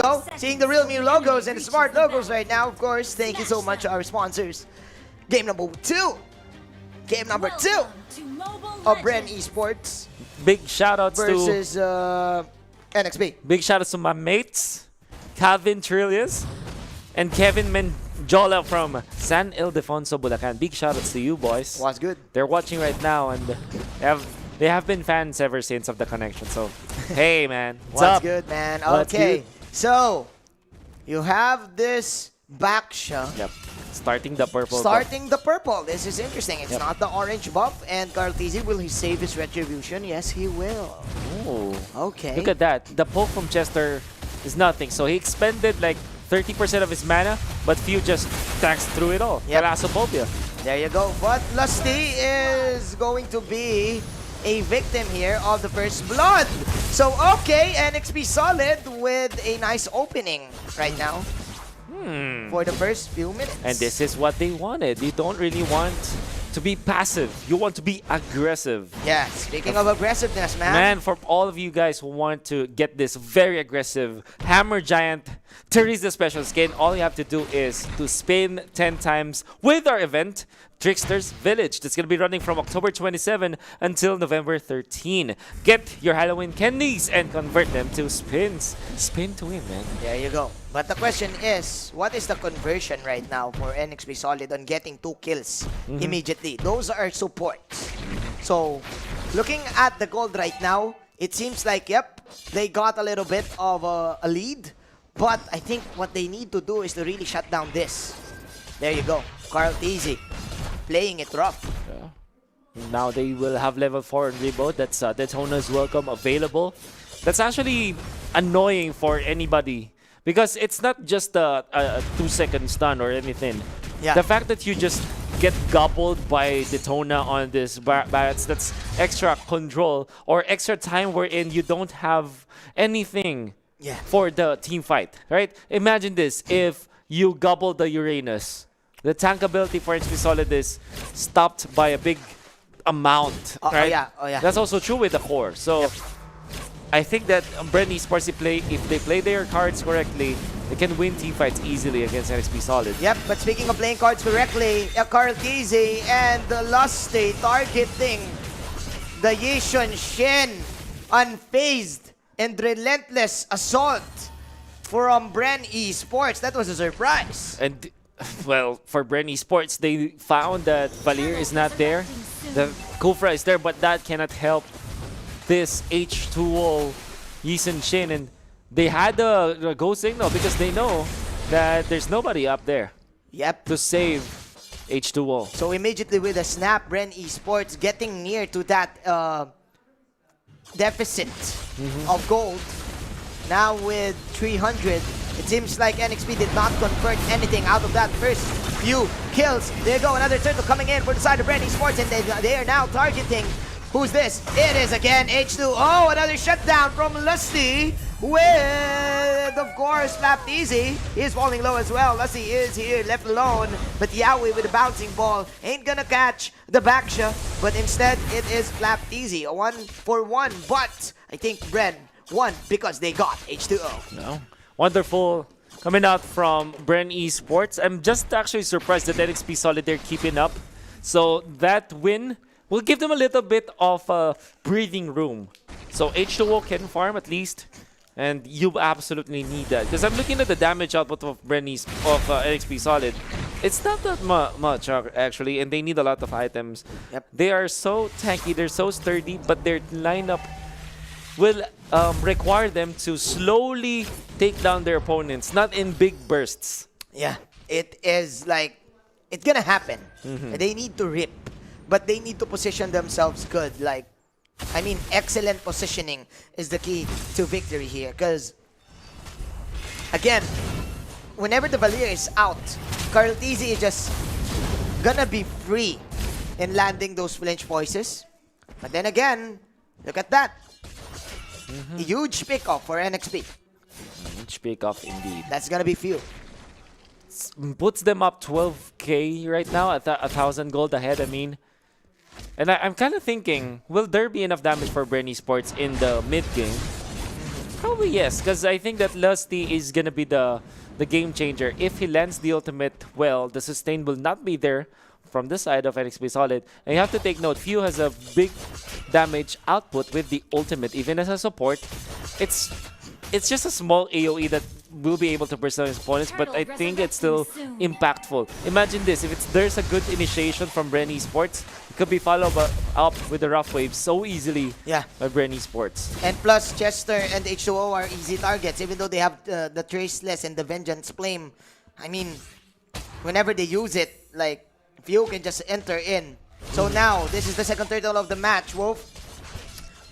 go. Seeing the real new logos and the smart logos right now, of course. Thank you so much to our sponsors. Game number 2. Game number 2 of Bren Esports. Big shoutouts versus NXP. Big shoutouts to my mates, Calvin Trillius and Kevin Menjola from San Ildefonso, Bulacan. Big shoutouts to you boys. Was good. They're watching right now and they have been fans ever since of the connection. So, hey man, what's up? Good, man. What's Okay, good? so you have this Baksha. Yep. Starting the purple. Starting the purple. This is interesting. It's Yep. not the orange buff. And Carl TZ, will he save his retribution? Yes, he will. Oh. Okay. Look at that. The poke from Chester is nothing. So he expended like 30% of his mana, but Few just taxed through it all. Yep. Thalassophobia. There you go. But Lusty is going to be a victim here of the first blood. So, okay, NXP solid with a nice opening right now for the first few minutes. And this is what they wanted. You don't really want to be passive. You want to be aggressive. Yeah, speaking of aggressiveness, man. Man, for all of you guys who want to get this very aggressive Hammer Giant Teresa special skin, all you have to do is to spin 10 times with our event, Trickster's Village. That's going to be running from October 27 until November 13. Get your Halloween candies and convert them to spins. Spin to win, man. There you go. But the question is, what is the conversion right now for NXP Solid on getting 2 kills immediately? Those are supports. So, looking at the gold right now, it seems like, yep, they got a little bit of a lead. But I think what they need to do is to really shut down this. There you go. Carl TZ playing it rough. Yeah. Now they will have level 4 on Reboot. That's Daytona's Welcome available. That's actually annoying for anybody because it's not just a 2-second stun or anything. Yeah. The fact that you just get gobbled by Daytona on this bats, that's extra control or extra time wherein you don't have anything for the team fight, right? Imagine this, if you gobble the Uranus, the tank ability for NXP Solid is stopped by a big amount, right? Oh yeah. That's also true with the core. So I think that Bren Esports, if they play their cards correctly, they can win team fights easily against NXP Solid. Yep, but speaking of playing cards correctly, Carl TZ and Lusty targeting the Yishun Shin. Unfazed and relentless assault from Bren Esports. That was a surprise. And well, for Bren Esports, they found that Valir is not there. The Kufra is there, but that cannot help this H2O Yisen Shin. And they had the go signal because they know that there's nobody up there to save H2O. So immediately with a snap, Bren Esports getting near to that deficit of gold. Now with 300, it seems like NXP did not convert anything out of that first few kills. There you go, another turtle coming in for the side of Bren Esports, and they are now targeting. Who's this? It is again H2O. Another shutdown from Lusty with, of course, Flap Easy. He's falling low as well. Lusty is here, left alone. But Yaoi with a bouncing ball ain't gonna catch the Baksha. But instead, it is Flap Easy. A 1-for-1. But I think Bren won because they got H2O. No. Wonderful coming out from Bren Esports. I'm just actually surprised that NXP Solid they're keeping up. So that win will give them a little bit of breathing room. So H2O can farm at least, and you absolutely need that. Because I'm looking at the damage output of NXP Solid. It's not that much actually, and they need a lot of items. Yep. They are so tanky, they're so sturdy, but their lineup will require them to slowly take down their opponents, not in big bursts. Yeah, it is like, it's gonna happen. They need to rip, but they need to position themselves good. Like, I mean, excellent positioning is the key to victory here. Because, again, whenever the Valir is out, Carl TZ is just gonna be free in landing those flinch voices. But then again, look at that. A huge pick-off for NXP. Huge pick-off indeed. That's gonna be few. Puts them up 12k right now, at 1,000 gold ahead, I mean. And I'm kind of thinking, will there be enough damage for Bren Esports in the mid game Probably yes, because I think that Lusty is gonna be the game changer. If he lands the ultimate well, the sustain will not be there from the side of NXP Solid. And you have to take note, Few has a big damage output with the ultimate, even as a support. It's just a small AoE that will be able to personal his opponents, but I think it's still impactful. Imagine this, if there's a good initiation from Bren Esports, it could be followed up with the rough wave so easily by Bren Esports. And plus, Chester and H2O are easy targets, even though they have the Traceless and the Vengeance Flame. I mean, whenever they use it, like, Few can just enter in. So now, this is the second turtle of the match, Wolf.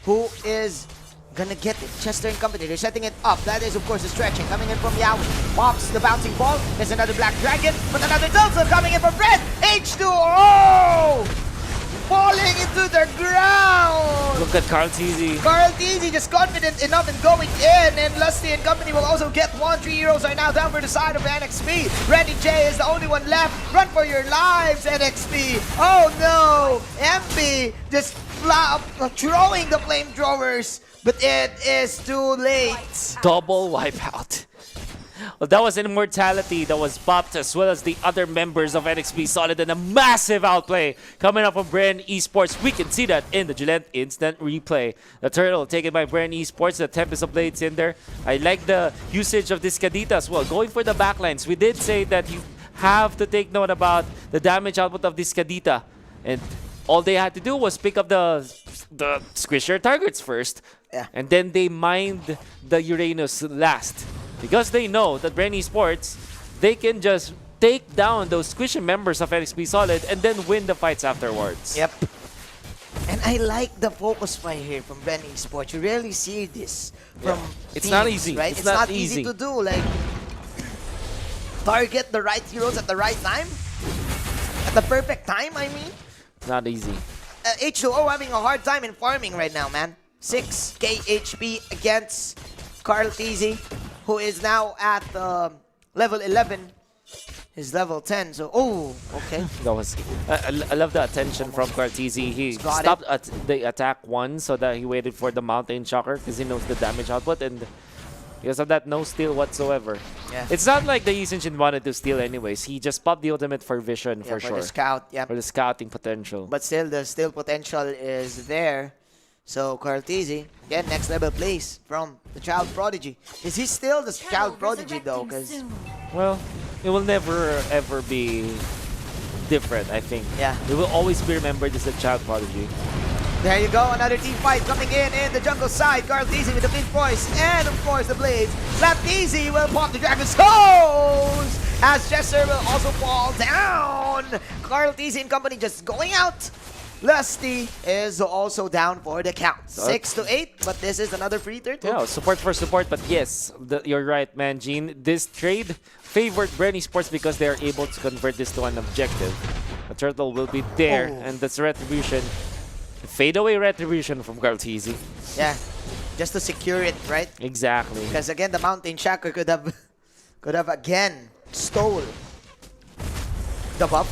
Who is gonna get it? Chester and company, they're setting it up. That is, of course, the stretching coming in from Yawi. Pops the bouncing ball. There's another Black Dragon, but another Tulsa coming in from Bren. H2O! Falling into the ground! Look at Carl-TZ. Carl-TZ just confident enough in going in, and Lusty and company will also get one. 3 heroes are now down for the side of NXP. Randy J is the only one left. Run for your lives, NXP. Oh no! MP just throwing the flamethrowers, but it is too late. Double wipeout. Well, that was Immortality that was popped, as well as the other members of NXP Solid, and a massive outplay coming up from Bren Esports. We can see that in the Gillette instant replay. The turtle taken by Bren Esports, the Tempest of Blades in there. I like the usage of this Kadita as well, going for the backlines. We did say that you have to take note about the damage output of this Kadita, and all they had to do was pick up the squisher targets first, and then they mined the Uranus last. Because they know that Bren Esports, they can just take down those squishy members of NXP Solid and then win the fights afterwards. Yep. And I like the focus fire here from Bren Esports. You rarely see this from It's teams, not easy. right? It's not easy to do. Like, target the right heroes at the right time? At the perfect time, I mean? It's not easy. H2O having a hard time in farming right now, man. 6k HP against Carl-TZ, who is now at level 11. He's level 10, so okay. That was I love the attention from Carl-TZ. He stopped at the attack one so that he waited for the Mountain Shocker because he knows the damage output, and because of that, no steal whatsoever. Yeah. It's not like the Yushin wanted to steal anyways. He just popped the ultimate for vision for sure. For the scout, For the scouting potential. But still, the steal potential is there. So Carl-TZ, again, next level plays from the Child Prodigy. Is he still the Child Prodigy though? Because, well, it will never ever be different, I think. Yeah. It will always be remembered as a Child Prodigy. there you go, another team fight coming in the jungle side. Carl-TZ with the big voice and of course the blades. Slap-TZ will pop the Dragon's Toes as Chester will also fall down. Carl-TZ and company just going out. Lusty is also down for the count. 6-8, but this is another free turtle. Yeah, support for support, but yes, you're right, man, Gene. This trade favored Bren Esports because they are able to convert this to an objective. The turtle will be there, and that's retribution. Fadeaway retribution from Carl-TZ. Yeah, just to secure it, right? Exactly. Because again, the Mountain Shocker could have again stole the buff.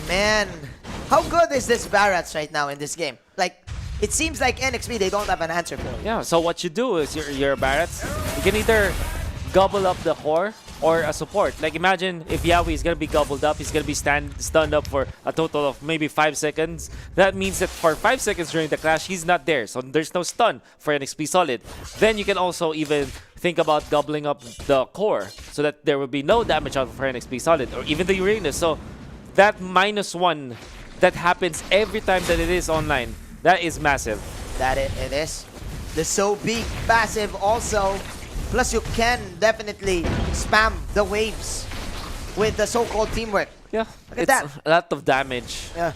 Man. How good is this Barats right now in this game? Like, it seems like NXP, they don't have an answer for it. Yeah, so what you do is your Barats, you can either gobble up the core or a support. Like, imagine if Yawi is going to be gobbled up, he's going to be stunned up for a total of maybe 5 seconds. That means that for 5 seconds during the clash, he's not there. So there's no stun for NXP Solid. Then you can also even think about gobbling up the core so that there will be no damage out for NXP Solid or even the Uranus. So that -1 that happens every time that it is online, that is massive. That it is. The so big passive also. Plus you can definitely spam the waves with the so-called teamwork. Yeah, Look at it's that. a lot of damage. Yeah.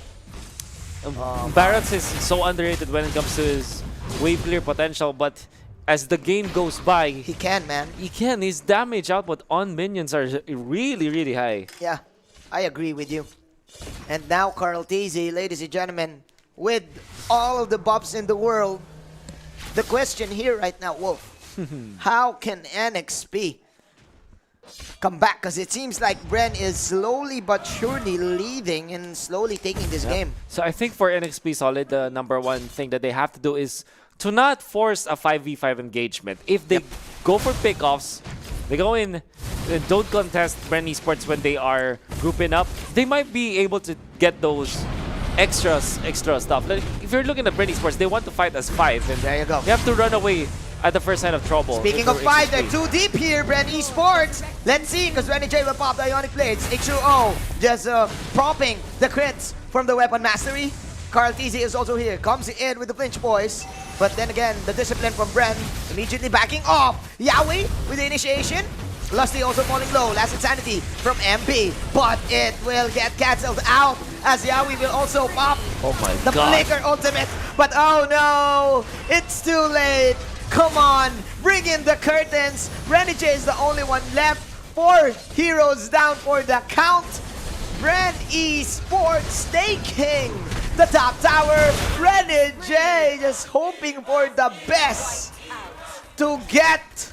Barats is so underrated when it comes to his wave clear potential, but as the game goes by, He can, man. his damage output on minions are really, really high. Yeah, I agree with you. And now Carl-TZ, ladies and gentlemen, with all of the buffs in the world, the question here right now, Wolf, how can NXP come back? Because it seems like Bren is slowly but surely leading and slowly taking this game. So I think for NXP Solid, the #1 thing that they have to do is to not force a 5v5 engagement. If they go for pickoffs, they go in and don't contest Bren Esports when they are grouping up, they might be able to get those extra stuff. Like, if you're looking at Bren Esports, they want to fight as 5, and there you go. you have to run away at the first sign of trouble. Speaking of 5, they're too deep here, Bren Esports. Let's see, because Renny J will pop the Ionic Blades. H2O just propping the crits from the weapon mastery. Carl TZ is also here, comes in with the flinch boys. But then again, the discipline from Bren, immediately backing off. Yawi with the initiation. Lusty also falling low, last insanity from MB. But it will get cancelled out as Yawi will also pop the Flicker ultimate. But oh no, it's too late. Come on, bring in the curtains. Renny J is the only one left. 4 heroes down for the count. Bren Esports taking the top tower. Renny J just hoping for the best to get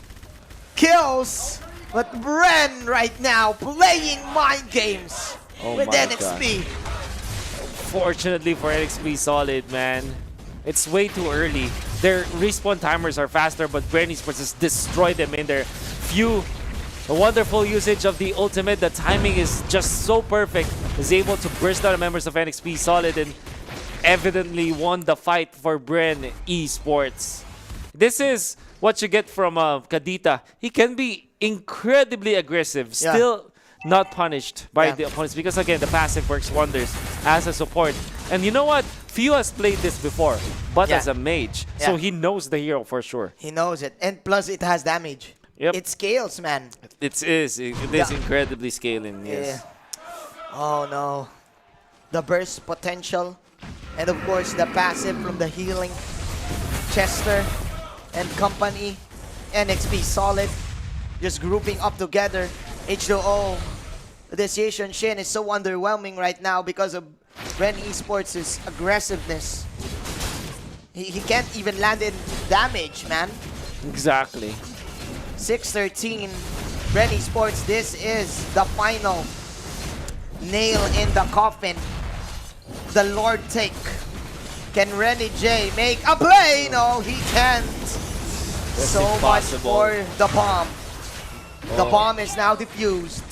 kills. But Bren right now playing mind games with NXP. Fortunately for NXP Solid, man, it's way too early. Their respawn timers are faster, but Bren Esports has destroyed them in their few. A wonderful usage of the ultimate. The timing is just so perfect. Is able to burst out the members of NXP Solid and evidently won the fight for Bren Esports. This is what you get from Kadita. He can be incredibly aggressive, still not punished by the opponents because, again, the passive works wonders as a support. And you know what? Few has played this before, but as a mage. So he knows the hero for sure. He knows it. And plus, it has damage. Yep. It scales, man. It is incredibly scaling, yes. Oh, no. The burst potential. And, of course, the passive from the healing Chester and company. NXP Solid. Just grouping up together. H2O. This Yation Shin is so underwhelming right now because of Bren Esports' aggressiveness. He can't even land in damage, man. Exactly. 6-13. Bren Esports, this is the final nail in the coffin. The Lord take. Can Renny J make a play? No, he can't. That's so impossible. much for the bomb. The bomb is now defused.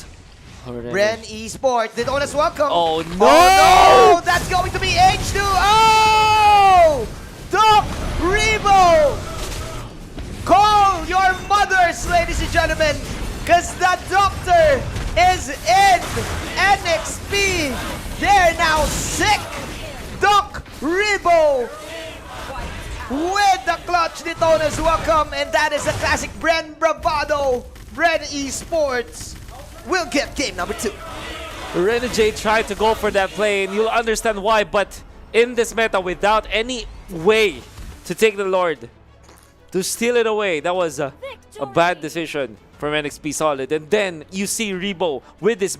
Bren Esports, Daytona's welcome. Oh no! Oh no! That's going to be H2O! Doc Rebo! Call your mothers, ladies and gentlemen, because the doctor is in NXP. They're now sick. Doc Rebo with the clutch. Daytona's welcome, and that is a classic Bren bravado. Bren Esports will get game number 2. Renny J tried to go for that play, and you'll understand why, but in this meta, without any way to take the Lord, to steal it away, that was a bad decision from NXP Solid. And then you see Rebo with this